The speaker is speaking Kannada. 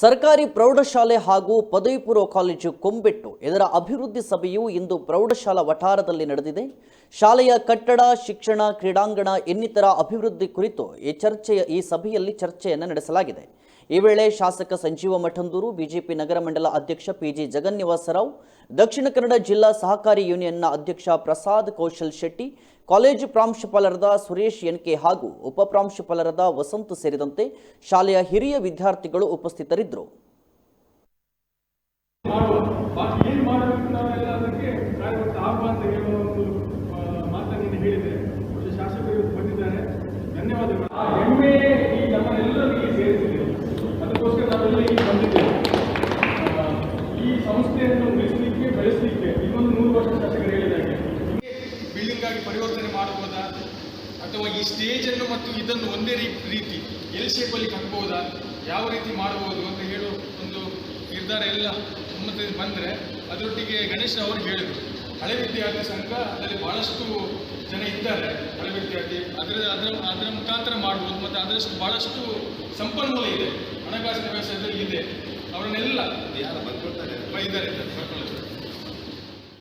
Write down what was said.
ಸರ್ಕಾರಿ ಪ್ರೌಢಶಾಲೆ ಹಾಗೂ ಪದವಿ ಪೂರ್ವ ಕಾಲೇಜು ಕೊಂಬೆಟ್ಟು ಇದರ ಅಭಿವೃದ್ಧಿ ಸಭೆಯು ಇಂದು ಪ್ರೌಢಶಾಲಾ ವಠಾರದಲ್ಲಿ ನಡೆದಿದೆ. ಶಾಲೆಯ ಕಟ್ಟಡ, ಶಿಕ್ಷಣ, ಕ್ರೀಡಾಂಗಣ ಇನ್ನಿತರ ಅಭಿವೃದ್ಧಿ ಕುರಿತು ಈ ಸಭೆಯಲ್ಲಿ ಚರ್ಚೆಯನ್ನು ನಡೆಸಲಾಗಿದೆ. ಈ ವೇಳೆ ಶಾಸಕ ಸಂಜೀವ ಮಠಂದೂರು, ಬಿಜೆಪಿ ನಗರ ಮಂಡಲ ಅಧ್ಯಕ್ಷ ಪಿಜಿ ಜಗನ್ನಿವಾಸರಾವ್, ದಕ್ಷಿಣ ಕನ್ನಡ ಜಿಲ್ಲಾ ಸಹಕಾರಿ ಯೂನಿಯನ್ನ ಅಧ್ಯಕ್ಷ ಪ್ರಸಾದ್ ಕೌಶಲ್ ಶೆಟ್ಟಿ, ಕಾಲೇಜು ಪ್ರಾಂಶುಪಾಲರಾದ ಸುರೇಶ್ ಎನ್ಕೆ ಹಾಗೂ ಉಪಪ್ರಾಂಶುಪಾಲರಾದ ವಸಂತ್ ಸೇರಿದಂತೆ ಶಾಲೆಯ ಹಿರಿಯ ವಿದ್ಯಾರ್ಥಿಗಳು ಉಪಸ್ಥಿತರಿದ್ದರು. ಪರಿವರ್ತನೆ ಮಾಡಬಹುದಾ ಅಥವಾ ಈ ಸ್ಟೇಜ್ ಅನ್ನು ಮತ್ತು ಇದನ್ನು ಒಂದೇ ರೀತಿ ಎಲ್ ಶೇಪ್ ಅಲ್ಲಿ ಕಟ್ಟಬಹುದಾ, ಯಾವ ರೀತಿ ಮಾಡಬಹುದು ಅಂತ ಹೇಳೋ ಒಂದು ನಿರ್ಧಾರ ಎಲ್ಲ ಒಮ್ಮತದಿಂದ ಬಂದರೆ ಅದರೊಟ್ಟಿಗೆ ಗಣೇಶ್ ಅವರು ಹೇಳಿದರು. ಹಳೆ ವಿದ್ಯಾರ್ಥಿ ಸಂಘ ಅದರಲ್ಲಿ ಬಹಳಷ್ಟು ಜನ ಇದ್ದಾರೆ. ಹಳೆ ವಿದ್ಯಾರ್ಥಿ ಅದರ ಮುಖಾಂತರ ಮಾಡ್ಬೋದು ಮತ್ತು ಅದರಷ್ಟು ಬಹಳಷ್ಟು ಸಂಪನ್ಮೂಲ ಇದೆ, ಹಣಕಾಸಿನ ವ್ಯವಸ್ಥೆ ಇದೆ. ಅವರನ್ನೆಲ್ಲ ಯಾರು ಬರ್ಕೊಳ್ತಾರೆ ಇದ್ದಾರೆ.